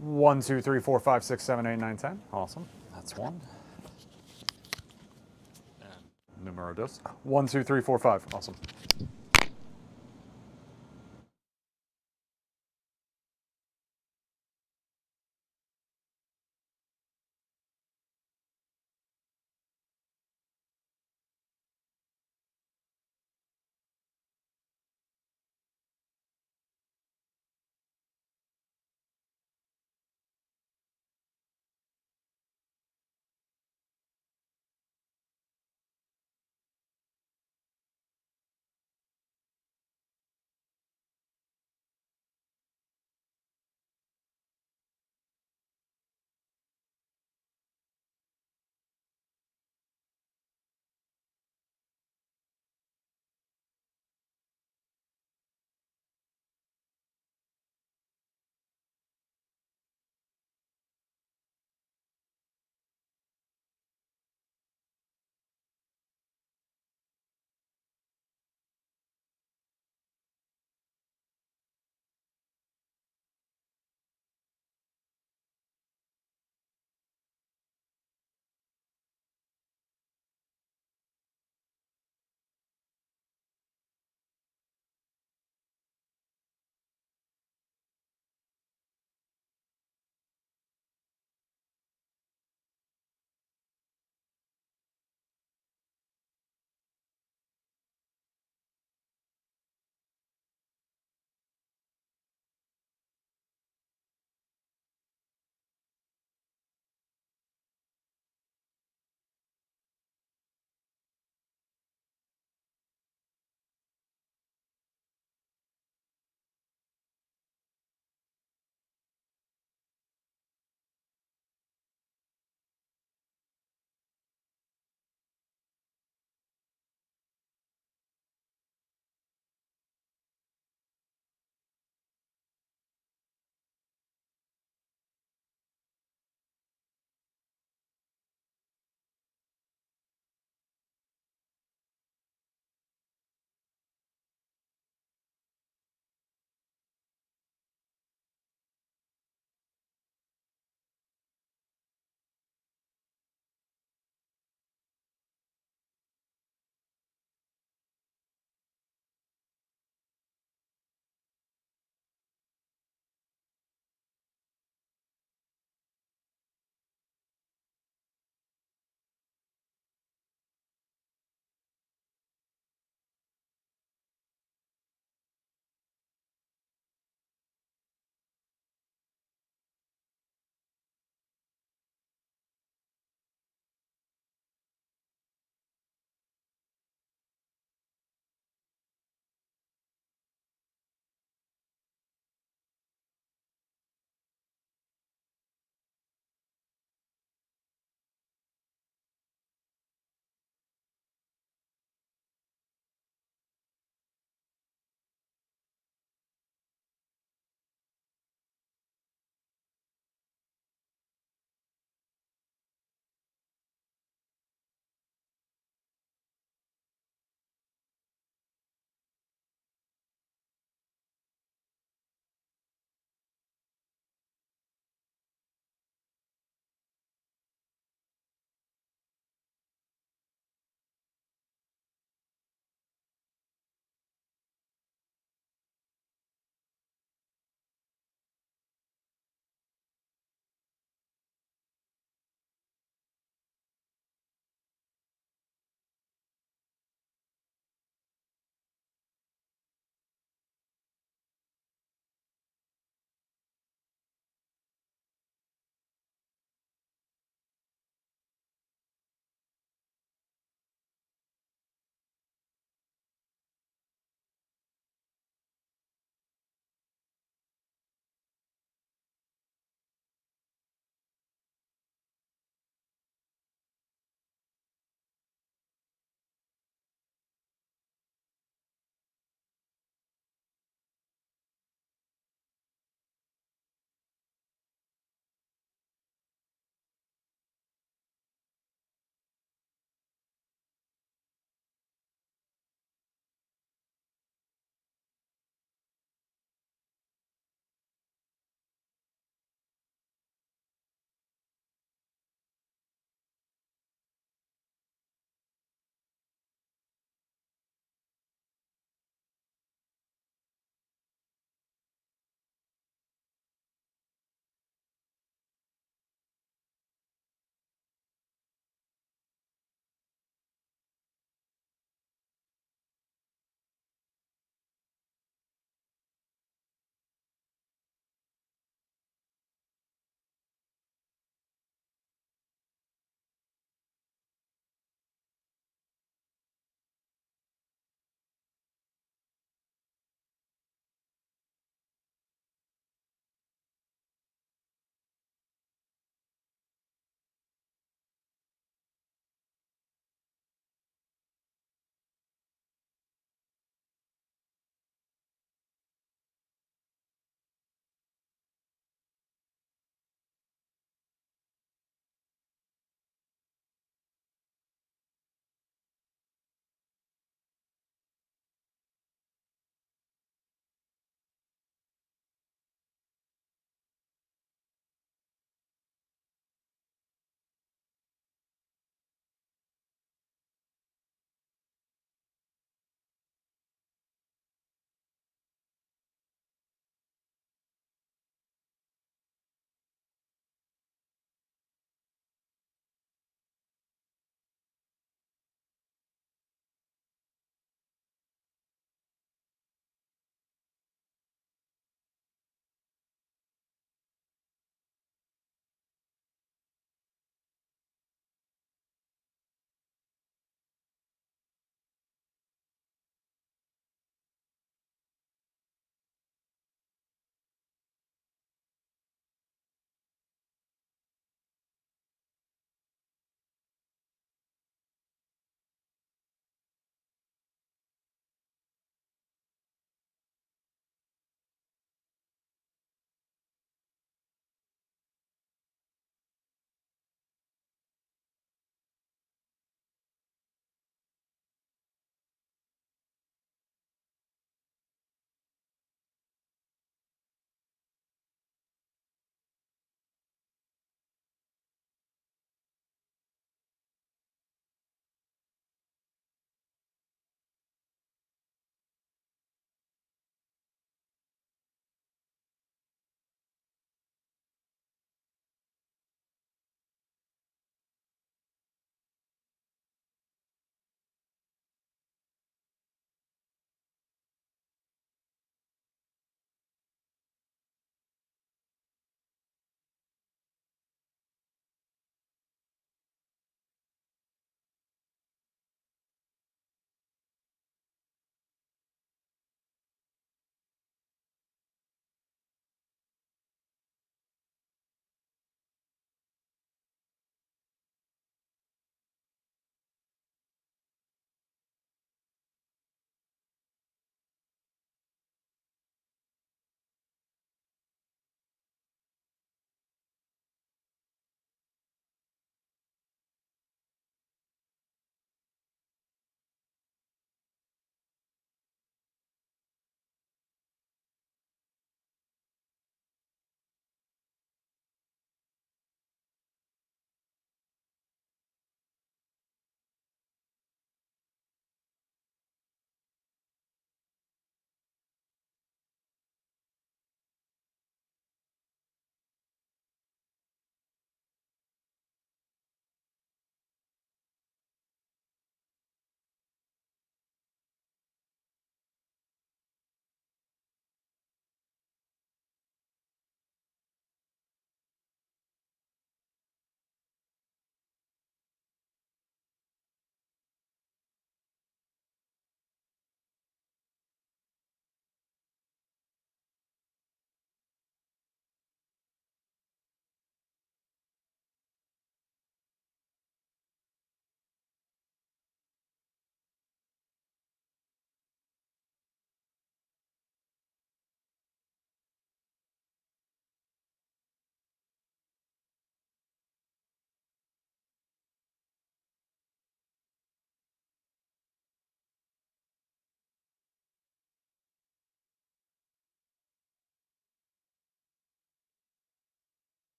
1, 2, 3, 4, 5, 6, 7, 8, 9, 10. Awesome. That's one. And numero dos. 1, 2, 3, 4, 5. Awesome.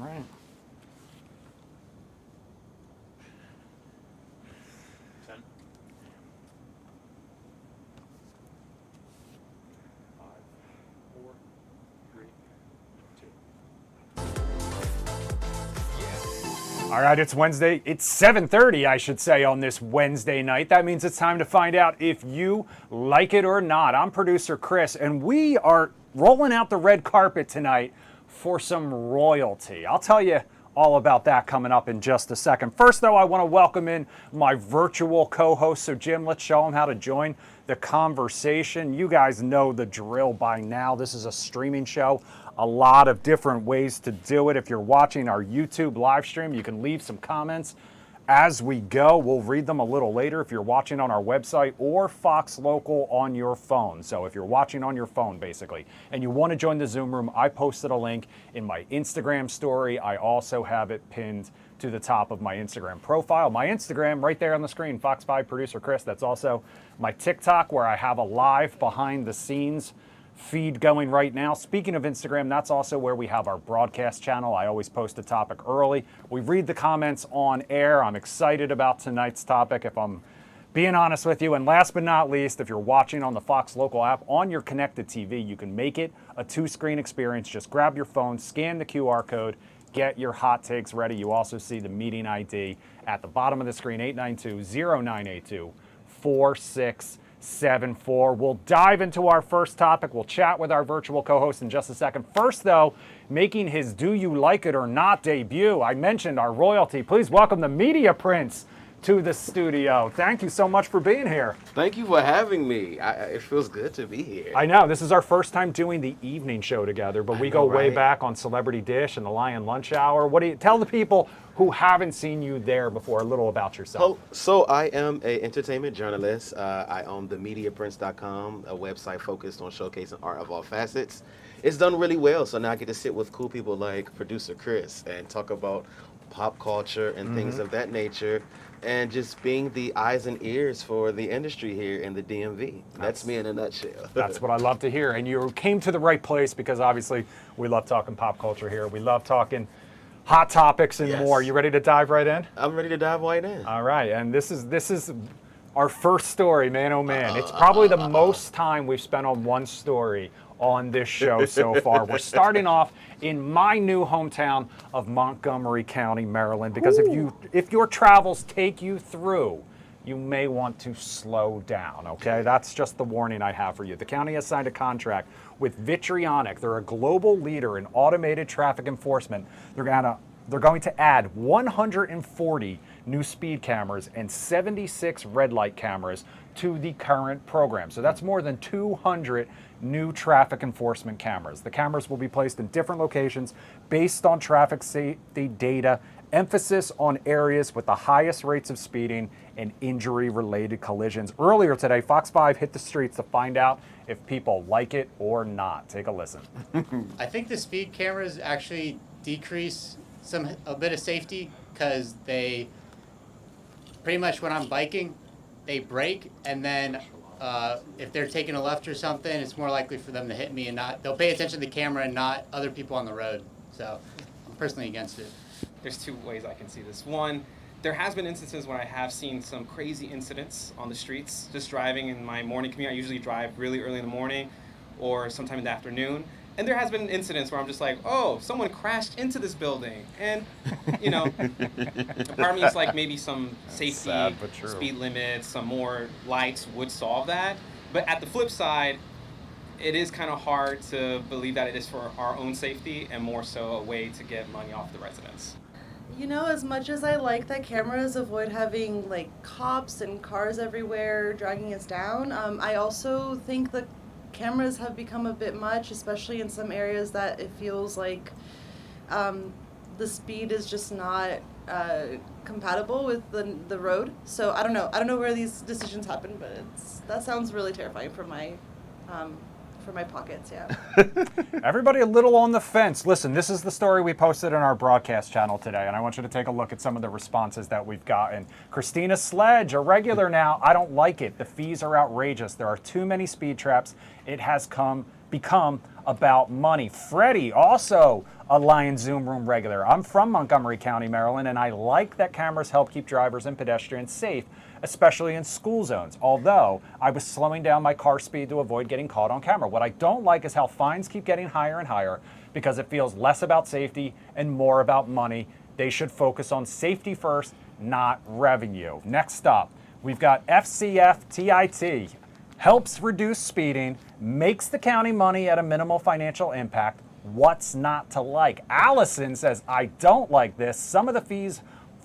right. 10. 5, 4, 3, 2. All right, it's Wednesday. It's 7:30, I should say, on this Wednesday night. That means it's time to find out if you like it or not. I'm producer Chris, and we are rolling out the red carpet tonight for some royalty. I'll tell you all about that coming up in just a second. First, though, I want to welcome in my virtual co-host. So, Jim, let's show them how to join the conversation. You guys know the drill by now. This is a streaming show. A lot of different ways to do it. If you're watching our YouTube live stream, you can leave some comments as we go. We'll read them a little later if you're watching on our website or Fox Local on your phone. So if you're watching on your phone, basically, and you want to join the Zoom room, I posted a link in my Instagram story. I also have it pinned to the top of my Instagram profile. My Instagram right there on the screen, Fox 5 Producer Chris. That's also my TikTok, where I have a live behind the scenes feed going right now. Speaking of Instagram, that's also where we have our broadcast channel. I always post a topic early. We read the comments on air. I'm excited about tonight's topic, if I'm being honest with you. And last but not least, if you're watching on the Fox Local app on your connected TV, you can make it a two-screen experience. Just grab your phone, scan the QR code, get your hot takes ready. You also see the meeting ID at the bottom of the screen, 892-0982-4674. We'll dive into our first topic. We'll chat with our virtual co-host in just a second. First, though, making his Do You Like It or Not debut, I mentioned our royalty. Please welcome the Media Prince to the studio. Thank you so much for being here. Thank you for having me. It feels good to be here. I know, this is our first time doing the evening show together, but we go way back on Celebrity Dish and the Lion Lunch Hour. What do you tell the people who haven't seen you there before a little about yourself? So I am an entertainment journalist. I own themediaprince.com, a website focused on showcasing art of all facets. It's done really well, so now I get to sit with cool people like producer Chris and talk about pop culture and things of that nature, and just being the eyes and ears for the industry here in the DMV. That's me in a nutshell. That's what I love to hear. And you came to the right place, because obviously we love talking pop culture here. We love talking hot topics and more. You ready to dive right in? I'm ready to dive right in. All right, and this is our first story, man, oh man. It's probably the most time we've spent on one story on this show so far. We're starting off in my new hometown of Montgomery County, Maryland, because if your travels take you through, you may want to slow down, okay? That's just the warning I have for you. The county has signed a contract with Vitrionic. They're a global leader in automated traffic enforcement. They're going to add 140 new speed cameras and 76 red light cameras to the current program. So that's more than 200 new traffic enforcement cameras. The cameras will be placed in different locations based on traffic safety data, emphasis on areas with the highest rates of speeding and injury-related collisions. Earlier today, Fox 5 hit the streets to find out if people like it or not. Take a listen. I think the speed cameras actually decrease a bit of safety, because they pretty much, when I'm biking, they brake, and then if they're taking a left or something, it's more likely for them to hit me, and they'll pay attention to the camera and not other people on the road. So I'm personally against it. There's two ways I can see this. One, there has been instances when I have seen some crazy incidents on the streets, just driving in my morning commute. I usually drive really early in the morning or sometime in the afternoon. And there has been incidents where I'm just like, oh, someone crashed into this building. And, you know, part of me is like, maybe some safety, sad, but true. Speed limits, some more lights would solve that. But at the flip side, it is kind of hard to believe that it is for our own safety and more so a way to get money off the residents. You know, as much as I like that cameras avoid having like cops and cars everywhere dragging us down, I also think that cameras have become a bit much, especially in some areas that it feels like the speed is just not compatible with the road. So I don't know where these decisions happen, but that sounds really terrifying for my pockets, yeah. Everybody a little on the fence. Listen, this is the story we posted on our broadcast channel today, and I want you to take a look at some of the responses that we've gotten. Christina Sledge, a regular now, I don't like it. The fees are outrageous. There are too many speed traps. It has come become about money. Freddie, also a Lion Zoom Room regular. I'm from Montgomery County, Maryland, and I like that cameras help keep drivers and pedestrians safe, especially in school zones, although I was slowing down my car speed to avoid getting caught on camera. What I don't like is how fines keep getting higher and higher because it feels less about safety and more about money. They should focus on safety first, not revenue. Next up, we've got FCF-TIT. Helps reduce speeding, makes the county money at a minimal financial impact. What's not to like? Allison says, I don't like this. Some of the fees,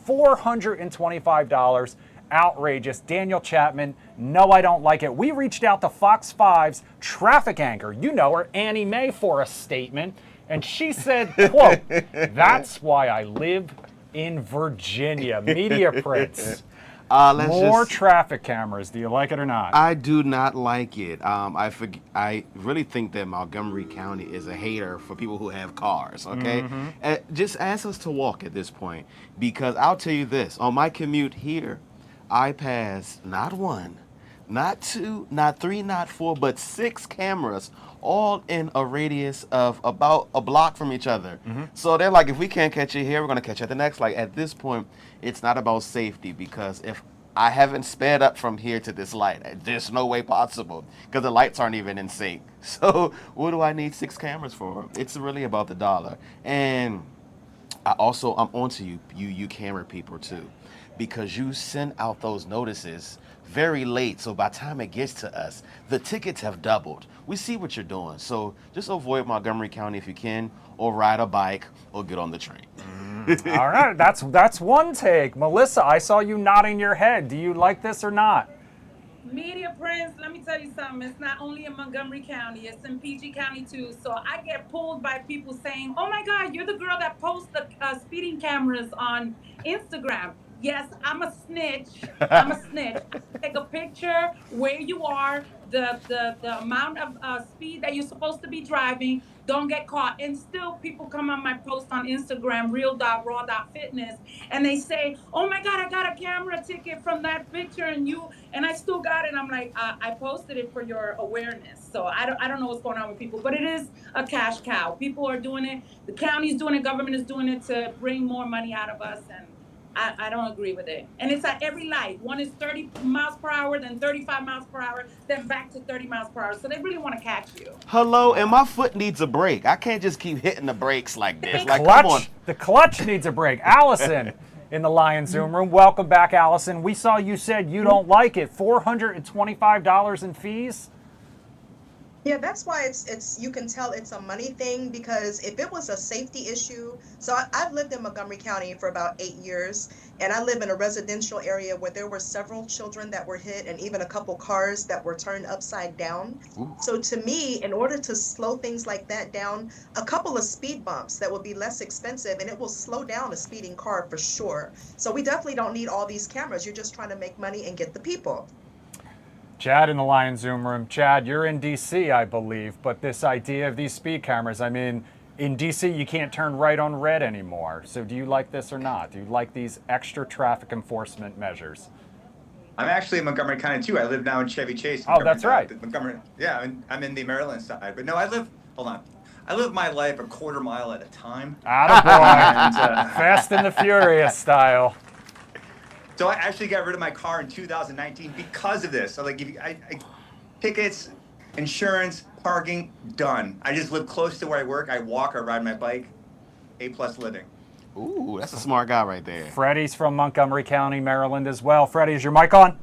$425. Outrageous. Daniel Chapman, no, I don't like it. We reached out to Fox 5's traffic anchor, you know her, Annie Mae, for a statement, and she said, quote, that's why I live in Virginia. Media Prints. More traffic cameras. Do you like it or not? I do not like it. I really think that Montgomery County is a hater for people who have cars, okay? Just ask us to walk at this point, because I'll tell you this. On my commute here, I pass not one, not two, not three, not four, but 6 cameras, all in a radius of about a block from each other. So they're like, if we can't catch you here, we're going to catch you at the next. Like, at this point, it's not about safety, because if I haven't sped up from here to this light, there's no way possible, because the lights aren't even in sync. So what do I need 6 cameras for? It's really about the dollar. And I'm on to you camera people too, because you send out those notices very late, so by the time it gets to us, the tickets have doubled. We see what you're doing, so just avoid Montgomery County if you can, or ride a bike, or get on the train. All right, that's one take. Melissa, I saw you nodding your head. Do you like this or not? Media Prince, let me tell you something. It's not only in Montgomery County, it's in PG County too. So I get pulled by people saying, oh my God, you're the girl that posts the speeding cameras on Instagram. Yes, I'm a snitch. I'm a snitch. Take a picture where you are, the amount of speed that you're supposed to be driving. Don't get caught. And still people come on my post on Instagram, real.raw.fitness, and they say, oh my God, I got a camera ticket from that picture and I still got it. And I'm like, I posted it for your awareness. So I don't know what's going on with people, but it is a cash cow. People are doing it. The county's doing it. Government is doing it to bring more money out of us. And I don't agree with it. And it's at every light. One is 30 miles per hour, then 35 miles per hour, then back to 30 miles per hour. So they really want to catch you. Hello, and my foot needs a break. I can't just keep hitting the brakes like this. Like, clutch, come on. the clutch needs a break. Allison in the Lion Zoom Room. Welcome back, Allison. We saw you said you don't like it. $425 in fees? Yeah, that's why it's you can tell it's a money thing, because if it was a safety issue, so I've lived in Montgomery County for about 8 years, and I live in a residential area where there were several children that were hit and even a couple cars that were turned upside down. Ooh. So to me, in order to slow things like that down, a couple of speed bumps that would be less expensive, and it will slow down a speeding car for sure. So we definitely don't need all these cameras. You're just trying to make money and get the people. Chad in the Lion Zoom Room. Chad, you're in D.C., I believe, but this idea of these speed cameras, I mean, in D.C. you can't turn right on red anymore. So do you like this or not? Do you like these extra traffic enforcement measures? I'm actually in Montgomery County too. I live now in Chevy Chase. Oh, that's right. Montgomery, yeah, I'm in the Maryland side. But no, I live my life a quarter mile at a time. Attaboy. Fast and the Furious style. So I actually got rid of my car in 2019 because of this. So like, tickets, insurance, parking, done. I just live close to where I work. I walk or ride my bike. A+ living. Ooh, that's a smart guy right there. Freddie's from Montgomery County, Maryland as well. Freddie, is your mic on?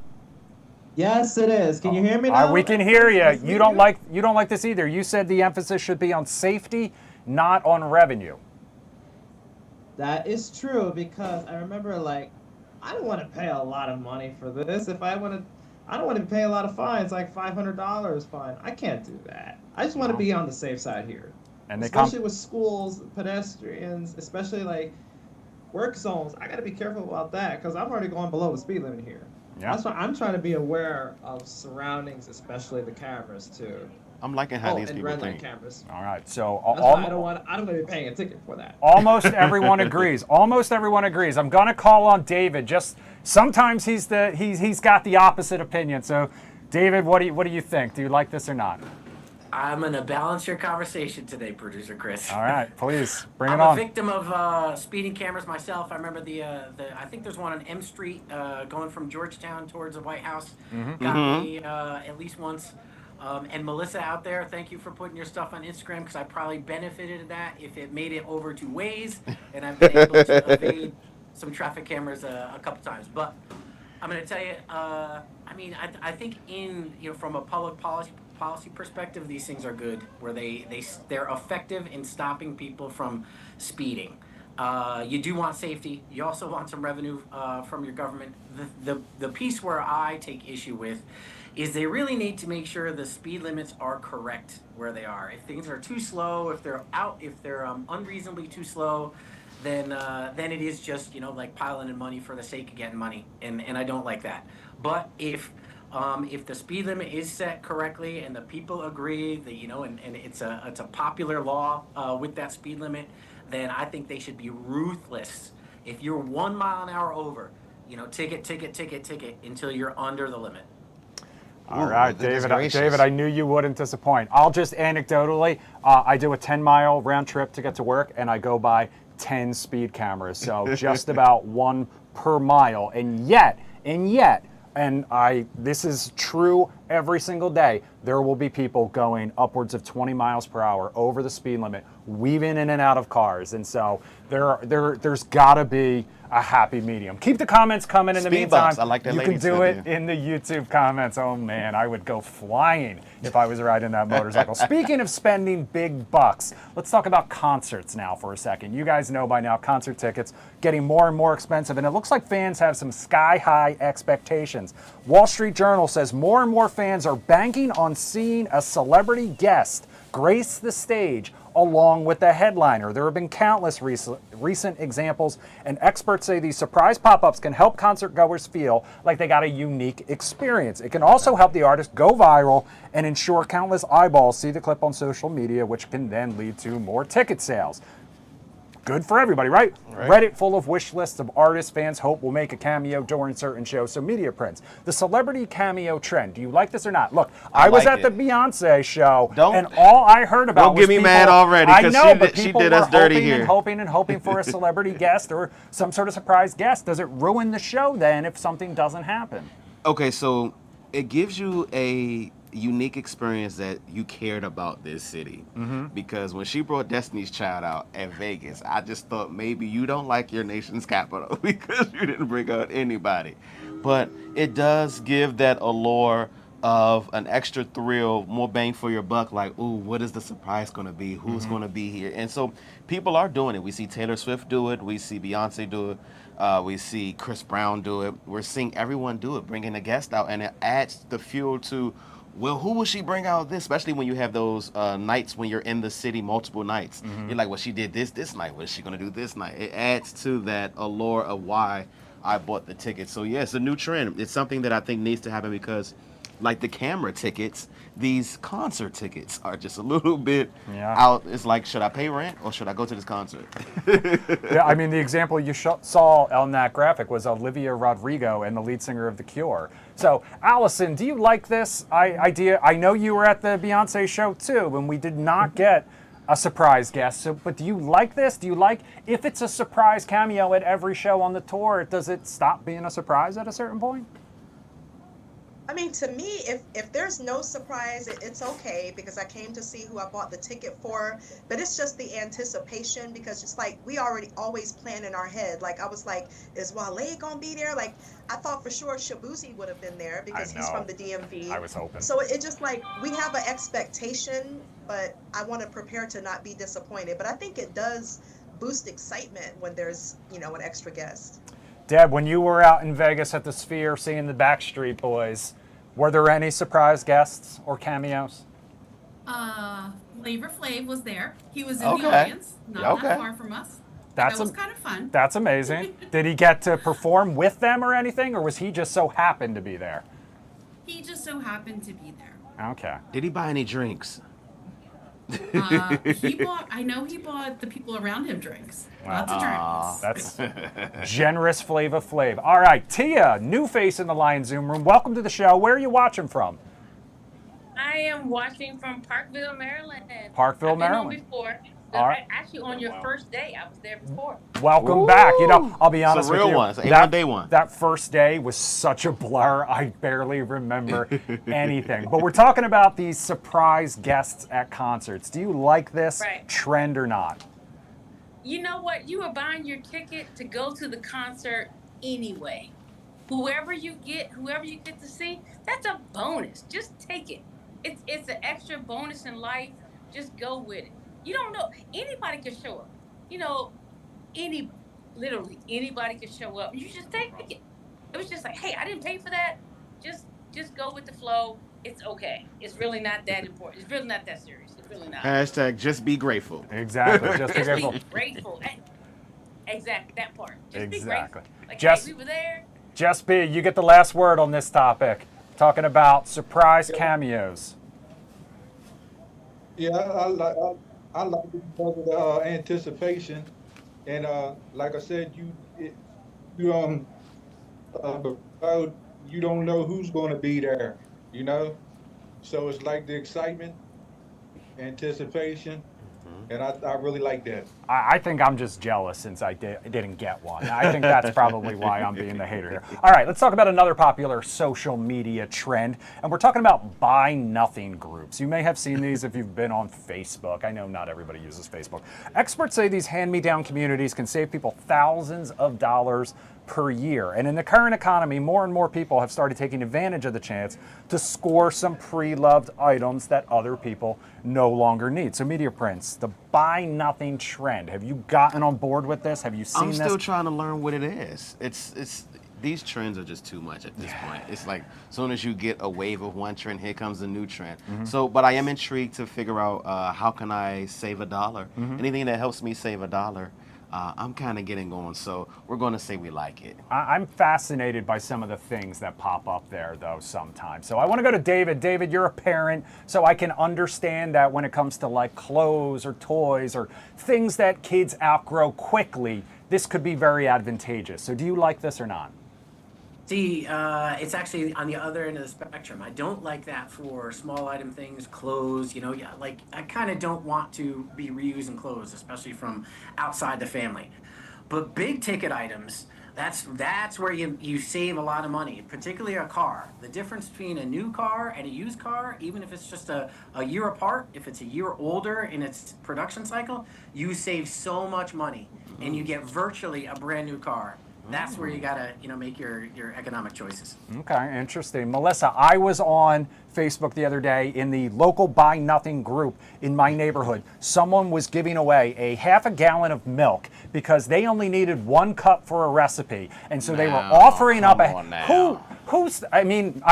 Yes, it is. Can you hear me now? We can hear you. You don't like this either. You said the emphasis should be on safety, not on revenue. That is true, because I remember, like, I don't want to pay a lot of money for this. I don't want to pay a lot of fines, like $500 fine. I can't do that. I just want to be on the safe side here. And especially with schools, pedestrians, especially like work zones. I got to be careful about that, because I'm already going below the speed limit here. Yeah. That's why I'm trying to be aware of surroundings, especially the cameras too. I'm liking how these people think. Cameras. All right, so I don't want to be paying a ticket for that. Almost everyone agrees. Almost everyone agrees. I'm gonna call on David. Just sometimes he's got the opposite opinion. So, David, what do you think? Do you like this or not? I'm gonna balance your conversation today, producer Chris. All right, please bring I'm it on. a victim of speeding cameras myself. I remember I think there's one on M Street going from Georgetown towards the White House. Got me at least once. And Melissa out there, thank you for putting your stuff on Instagram because I probably benefited of that if it made it over to Waze, and I've been able to evade some traffic cameras a couple times. But I'm going to tell you, I think from a public policy perspective, these things are good, where they're effective in stopping people from speeding. You do want safety. You also want some revenue from your government. The piece where I take issue with is they really need to make sure the speed limits are correct where they are. If things are too slow, if they're unreasonably too slow, then it is just like piling in money for the sake of getting money, and I don't like that. But if the speed limit is set correctly and the people agree that and it's a popular law with that speed limit, then I think they should be ruthless. If you're 1 mile an hour over, ticket until you're under the limit. All right, David, I knew you wouldn't disappoint. I'll just anecdotally, I do a 10-mile round trip to get to work, and I go by 10 speed cameras, so just about 1 per mile. And yet, this is true every single day, there will be people going upwards of 20 miles per hour over the speed limit, weaving in and out of cars. And so there's got to be a happy medium. Keep the comments coming in the meantime. I like that. You can do it in the YouTube comments. Oh man, I would go flying if I was riding that motorcycle. Speaking of spending big bucks, let's talk about concerts now for a second. You guys know by now concert tickets getting more and more expensive, and it looks like fans have some sky-high expectations. Wall Street Journal says more and more fans are banking on seeing a celebrity guest grace the stage along with the headliner. There have been countless recent examples, and experts say these surprise pop-ups can help concert goers feel like they got a unique experience. It can also help the artist go viral and ensure countless eyeballs see the clip on social media, which can then lead to more ticket sales. Good for everybody, right? Reddit full of wish lists of artists fans hope will make a cameo during certain shows. So media prints. The celebrity cameo trend. Do you like this or not? Look, I was at the Beyonce show, and all I heard about Don't was get me people, mad already, I because know, she but did- she people did were us dirty hoping here. and hoping for a celebrity guest or some sort of surprise guest. Does it ruin the show then if something doesn't happen? Okay, so it gives you a unique experience that you cared about this city. Because when she brought Destiny's Child out at Vegas, I just thought maybe you don't like your nation's capital because you didn't bring out anybody. But it does give that allure of an extra thrill, more bang for your buck, like, ooh, what is the surprise going to be? Who's going to be here? And so people are doing it. We see Taylor Swift do it. We see Beyonce do it. We see Chris Brown do it. We're seeing everyone do it, bringing a guest out, and it adds the fuel to, well, who will she bring out this? Especially when you have those nights when you're in the city multiple nights. You're like, well, she did this night. What is she going to do this night? It adds to that allure of why I bought the ticket. So, yeah, it's a new trend. It's something that I think needs to happen because, like the camera tickets, these concert tickets are just a little bit out. It's like, should I pay rent or should I go to this concert? Yeah, I mean, the example you saw on that graphic was Olivia Rodrigo and the lead singer of The Cure. So, Allison, do you like this idea? I know you were at the Beyonce show too, and we did not get a surprise guest. So, but do you like this? Do you like, if it's a surprise cameo at every show on the tour, does it stop being a surprise at a certain point? I mean, to me, if there's no surprise, it's okay because I came to see who I bought the ticket for. But it's just the anticipation because it's like we always plan in our head. Like I was like, is Wale gonna be there? Like I thought for sure Shabuzi would have been there because he's from the DMV. I was hoping. So it just like we have an expectation, but I want to prepare to not be disappointed. But I think it does boost excitement when there's an extra guest. Deb, when you were out in Vegas at the Sphere seeing the Backstreet Boys, were there any surprise guests or cameos? Flavor Flav was there. He was in the audience, not that far from us. That was kind of fun. That's amazing. Did he get to perform with them or anything, or was he just so happened to be there? He just so happened to be there. Okay. Did he buy any drinks? I know he bought the people around him drinks. Lots of drinks. That's generous Flava Flav. All right, Tia, new face in the Lion Zoom room. Welcome to the show. Where are you watching from? I I am watching from Parkville, Maryland. Parkville, I've been on Maryland. before. All right. Actually, on your first day, I was there before. Welcome back. You know, I'll be honest It's a real with you. one. It's a day one. That first day was such a blur. I barely remember anything. But we're talking about these surprise guests at concerts. Do you like this trend or not? You know what? You are buying your ticket to go to the concert anyway. Whoever you get to see, that's a bonus. Just take it. It's an extra bonus in life. Just go with it. You don't know, anybody can show up. You know, literally anybody can show up. You just take it. It was just like, hey, I didn't pay for that. Just go with the flow. It's okay. It's really not that important. It's really not that serious. It's really not. Hashtag just be grateful. Exactly. Just be grateful. Be grateful. Exactly, that part. Just be exactly. grateful. Like, Just, hey, we were there. Just be, you get the last word on this topic. Talking about surprise cameos. Yeah, I like it because of the anticipation, and like I said, you don't know who's going to be there, you know, so it's like the excitement, anticipation, and I really like that. I think I'm just jealous since I didn't get one. I think that's probably why I'm being the hater here. All right, let's talk about another popular social media trend, and we're talking about buy nothing groups. You may have seen these if you've been on Facebook. I know not everybody uses Facebook. Experts say these hand-me-down communities can save people thousands of dollars per year. And in the current economy, more and more people have started taking advantage of the chance to score some pre-loved items that other people no longer need. So Media Prince, the buy nothing trend, have you gotten on board with this? Have you seen this? I'm still trying to learn what it is. It's these trends are just too much at this point. It's like as soon as you get a wave of one trend, here comes a new trend. So, but I am intrigued to figure out how can I save $1? Anything that helps me save $1. I'm kind of getting going, so we're going to say we like it. I'm fascinated by some of the things that pop up there, though, sometimes. So I want to go to David. David, you're a parent, so I can understand that when it comes to like clothes or toys or things that kids outgrow quickly, this could be very advantageous. So do you like this or not? See, it's actually on the other end of the spectrum. I don't like that for small item things, clothes, you know, like I kind of don't want to be reusing clothes, especially from outside the family. But big ticket items, that's where you save a lot of money, particularly a car. The difference between a new car and a used car, even if it's just a year apart, if it's a year older in its production cycle, you save so much money and you get virtually a brand new car. That's where you gotta, make your economic choices. Okay, interesting. Melissa, I was on Facebook the other day in the local Buy Nothing group in my neighborhood. Someone was giving away a half a gallon of milk because they only needed 1 cup for a recipe, and so they were offering up I'm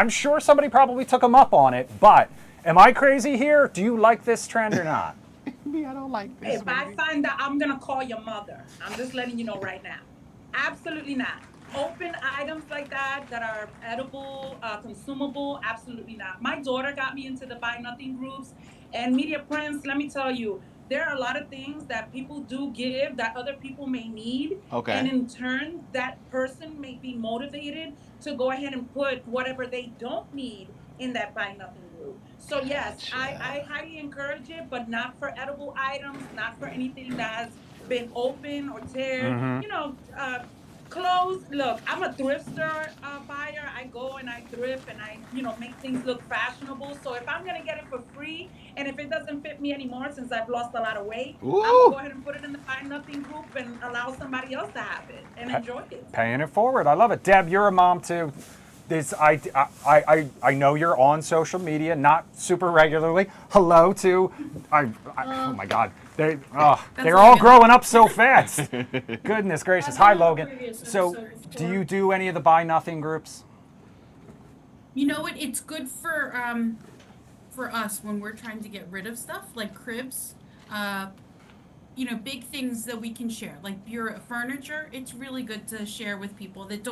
sure somebody probably took them up on it, but am I crazy here? Do you like this trend or not? Me, I don't like this. If I find out, I'm gonna call your mother. I'm just letting you know right now. Absolutely not. Open items like that are edible, consumable, absolutely not. My daughter got me into the Buy Nothing groups, and Media Prince, let me tell you, there are a lot of things that people do give that other people may need. Okay. And in turn, that person may be motivated to go ahead and put whatever they don't need in that Buy Nothing group. So yes, I highly encourage it, but not for edible items, not for anything that has been open or teared. Clothes. Look, I'm a thrift store buyer. I go and I thrift and I make things look fashionable. So if I'm gonna get it for free, and if it doesn't fit me anymore since I've lost a lot of weight, I'm gonna go ahead and put it in the Buy Nothing group and allow somebody else to have it and enjoy it. Paying it forward. I love it. Deb, you're a mom too. I know you're on social media, not super regularly. Hello to, oh my God, they're all growing up so fast. Goodness gracious. Hi, Logan. So, do you do any of the Buy Nothing groups? You know what? It's good for us when we're trying to get rid of stuff like cribs. Big things that we can share, like bureau furniture. It's really good to share with people that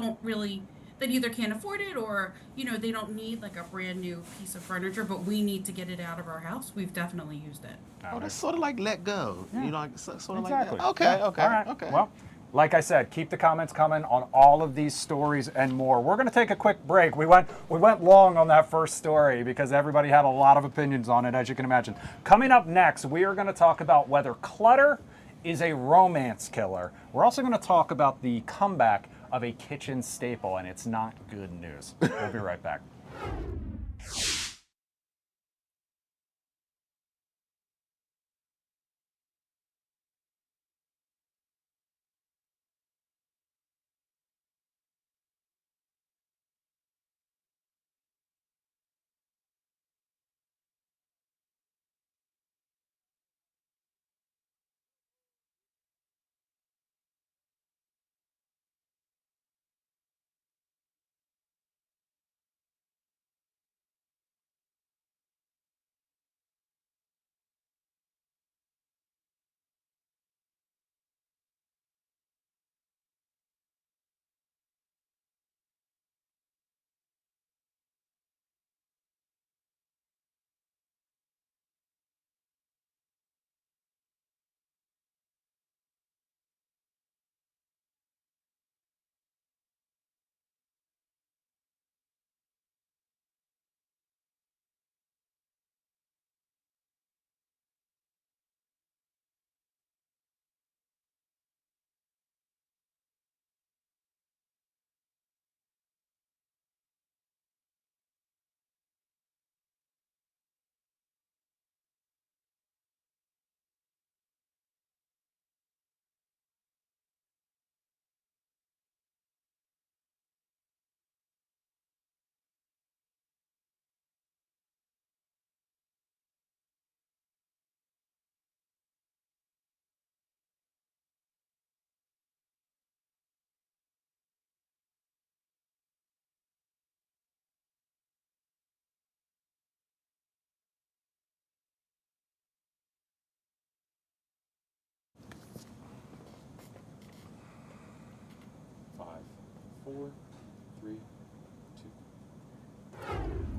that either can't afford it or, they don't need like a brand new piece of furniture, but we need to get it out of our house. We've definitely used it. Oh, that's sort of like let go. Yeah. Sort of Exactly. like that. Okay. All right. Okay. Well, Like I said, keep the comments coming on all of these stories and more. We're going to take a quick break. We went long on that first story because everybody had a lot of opinions on it, as you can imagine. Coming up next, we are going to talk about whether clutter is a romance killer. We're also going to talk about the comeback of a kitchen staple, and it's not good news. We'll be right back.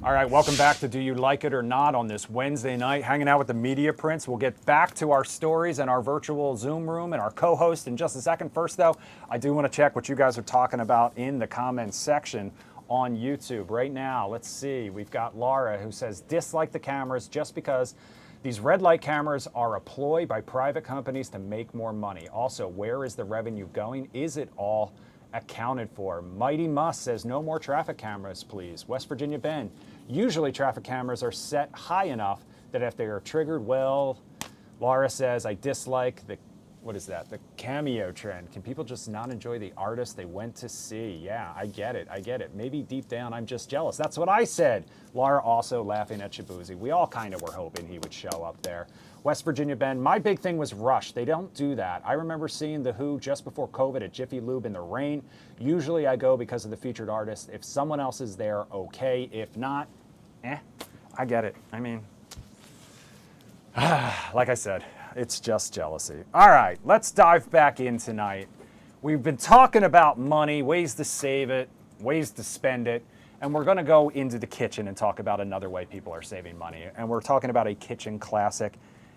All right, welcome back to Do You Like It or Not on this Wednesday night, hanging out with the Media Prince. We'll get back to our stories and our virtual Zoom room and our co-host in just a second. First, though, I do want to check what you guys are talking about in the comments section on YouTube. Right now, let's see, we've got Laura who says, dislike the cameras just because these red light cameras are a ploy by private companies to make more money. Also, where is the revenue going? Is it all accounted for? Mighty Must says, no more traffic cameras, please. West Virginia Ben, usually traffic cameras are set high enough that if they are triggered well. Laura says, I dislike the, what is that? The cameo trend. Can people just not enjoy the artist they went to see? Yeah, I get it. I get it. Maybe deep down I'm just jealous. That's what I said. Laura also laughing at Shabuzi. We all kind of were hoping he would show up there. West Virginia Ben, my big thing was Rush. They don't do that. I remember seeing The Who just before COVID at Jiffy Lube in the rain. Usually I go because of the featured artist. If someone else is there, okay. If not, I get it. I mean, like I said, it's just jealousy. All right, let's dive back in tonight. We've been talking about money, ways to save it, ways to spend it, and we're gonna go into the kitchen and talk about another way people are saving money. And we're talking about a kitchen classic,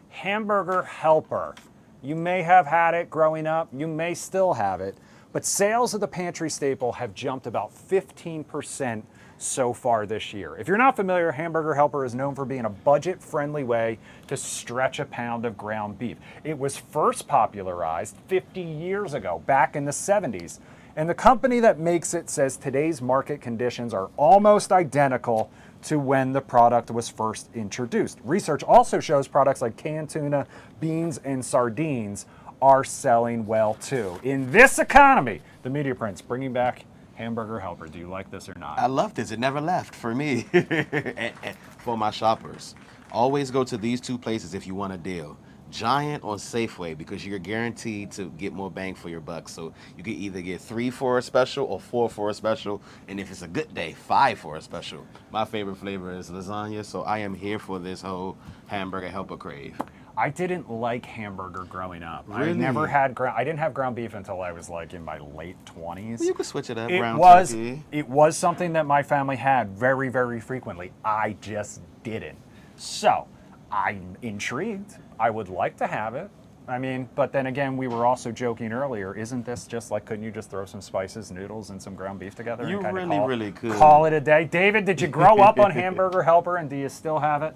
Hamburger Helper. You may have had it growing up, you may still have it, but sales of the pantry staple have jumped about 15% so far this year. If you're not familiar, Hamburger Helper is known for being a budget-friendly way to stretch a pound of ground beef. It was first popularized 50 years ago, back in the 70s. And the company that makes it says today's market conditions are almost identical to when the product was first introduced. Research also shows products like canned tuna, beans, and sardines are selling well too. In this economy, the Media Prince bringing back Hamburger Helper. Do you like this or not? I love this. It never left for me. and for my shoppers, always go to these two places if you want a deal. Giant on Safeway, because you're guaranteed to get more bang for your buck. So you can either get 3 for a special or 4 for a special. And if it's a good day, 5 for a special. My favorite flavor is lasagna, so I am here for this whole Hamburger Helper crave. I didn't like hamburger growing up. Really? I never had I didn't have ground beef until I was like in my late 20s. Well, you could switch it up. It was something that my family had very, very frequently. I just didn't. So I'm intrigued. I would like to have it. I mean, but then again, we were also joking earlier. Isn't this just like, couldn't you just throw some spices, noodles, and some ground beef together? You and kinda really, really could. Call it a day. David, did you grow up on Hamburger Helper, and do you still have it?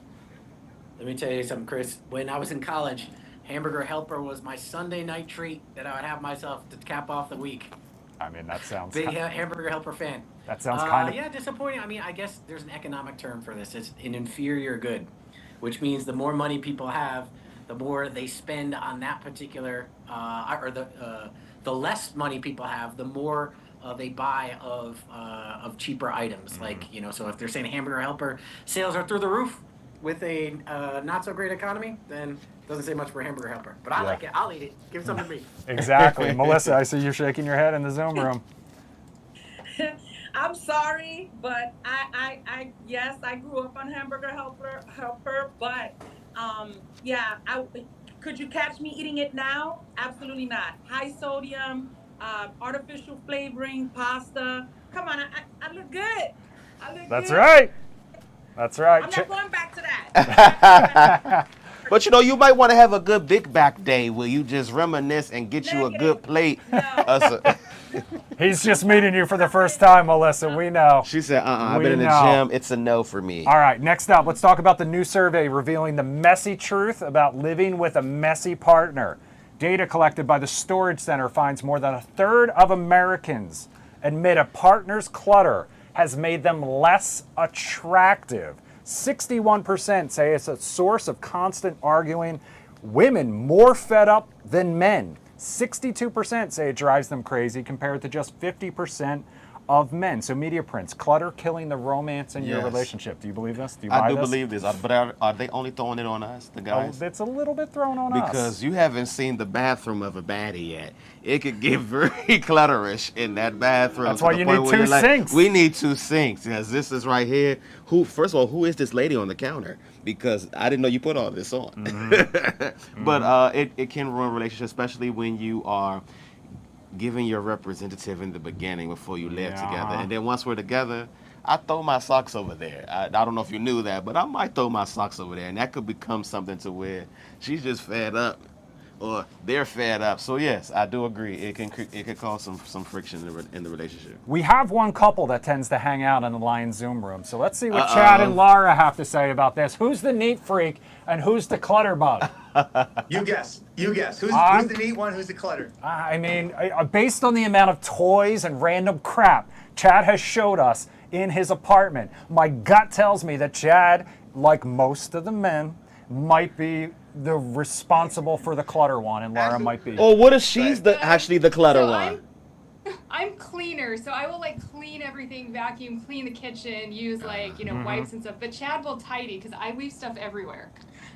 Let me tell you something, Chris. When I was in college, Hamburger Helper was my Sunday night treat that I would have myself to cap off the week. I mean, that sounds... Big Hamburger Helper fan. That sounds kind of... Yeah, disappointing. I mean, I guess there's an economic term for this. It's an inferior good, which means the more money people have, the more they spend on that particular, or the less money people have, the more they buy of cheaper items. Mm-hmm. Like, you know, so if they're saying Hamburger Helper sales are through the roof with a not so great economy, then it doesn't say much for Hamburger Helper. But I like it. I'll eat it. Give some to me. Exactly. Melissa, I see you shaking your head in the Zoom room. I'm sorry, but yes, I grew up on Hamburger Helper, but yeah, could you catch me eating it now? Absolutely not. High sodium, artificial flavoring, pasta. Come on, I look good. That's right. That's right. I'm not going back to that. But you know, you might want to have a good big back day where you just reminisce and get you a good plate. He's just meeting you for the first time, Melissa. We know. She said, I've been in the gym. It's a no for me. All right, next up, let's talk about the new survey revealing the messy truth about living with a messy partner. Data collected by the Storage Center finds more than a third of Americans admit a partner's clutter has made them less attractive. 61% say it's a source of constant arguing. Women more fed up than men. 62% say it drives them crazy compared to just 50% of men. So Media Prince, clutter killing the romance in your relationship. Do you believe this? Do you buy I do this? believe this. But are they only throwing it on us, the guys? Oh, it's a little bit thrown on us. Because you haven't seen the bathroom of a baddie yet. It could get very clutterish in that bathroom. That's why you need two sinks. We need two sinks. Because this is right here. First of all, who is this lady on the counter? Because I didn't know you put all this on. Mm-hmm. But it can ruin relationships, especially when you are giving your representative in the beginning before you live together. And then once we're together, I throw my socks over there. I don't know if you knew that, but I might throw my socks over there. And that could become something to where she's just fed up or they're fed up. So yes, I do agree. It can cause some friction in the relationship. We have one couple that tends to hang out in the Lion Zoom room. So let's see what Chad and Laura have to say about this. Who's the neat freak and who's the clutter bug? You guess. Who's the neat one? Who's the clutter? I mean, based on the amount of toys and random crap Chad has showed us in his apartment, my gut tells me that Chad, like most of the men, might be the responsible for the clutter one, and Laura might be. Oh, what if she's actually the clutter one? I'm cleaner, so I will like clean everything, vacuum, clean the kitchen, use like wipes and stuff. But Chad will tidy because I leave stuff everywhere.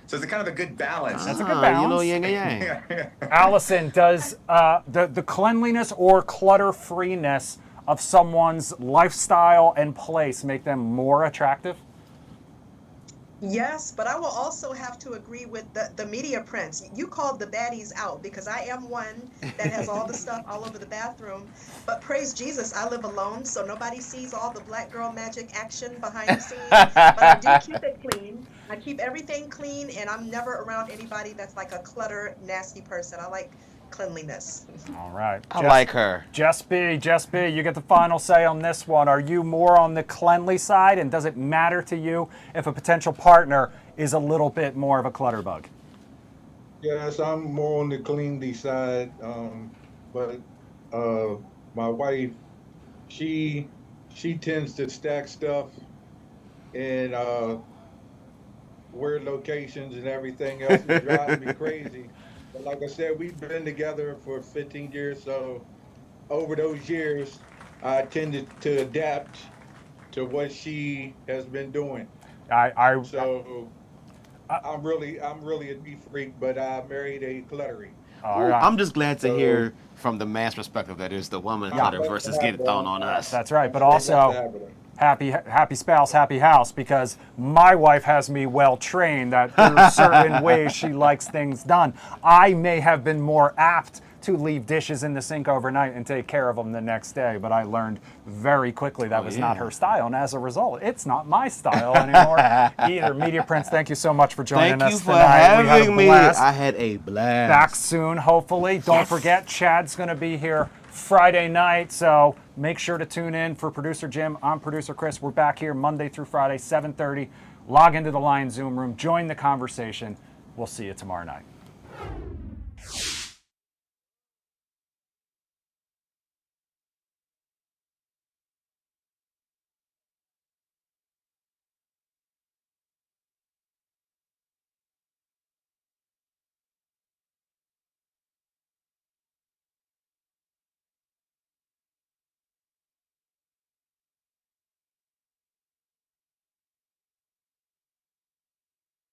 So it's a kind of a good balance. That's a good balance. You know, yin and yang. Allison, does the cleanliness or clutter-freeness of someone's lifestyle and place make them more attractive? Yes, but I will also have to agree with the Media Prince. You called the baddies out because I am one that has all the stuff all over the bathroom. But praise Jesus, I live alone, so nobody sees all the black girl magic action behind the scenes. But I do keep it clean. I keep everything clean, and I'm never around anybody that's like a clutter, nasty person. I like cleanliness. All right. I like her. Just B, you get the final say on this one. Are you more on the cleanly side, and does it matter to you if a potential partner is a little bit more of a clutter bug? Yes, I'm more on the cleanly side, but my wife, she tends to stack stuff in weird locations and everything else. It drives me crazy. But like I said, we've been together for 15 years, so over those years, I tended to adapt to what she has been doing. I'm really a neat freak, but I married a cluttery. I'm just glad to hear from the man's perspective that it's the woman clutter versus getting thrown on us. That's right, but also happy spouse, happy house, because my wife has me well trained that there are certain ways she likes things done. I may have been more apt to leave dishes in the sink overnight and take care of them the next day. But I learned very quickly that was not her style. And as a result, it's not my style anymore either. Media Prince, thank you so much for joining Thank us you for tonight. We had a having me. blast. I had a blast. Back soon, hopefully. Don't forget, Chad's going to be here Friday night, so make sure to tune in. For producer Jim, I'm producer Chris. We're back here Monday through Friday, 7:30. Log into the Lion Zoom room, join the conversation. We'll see you tomorrow night.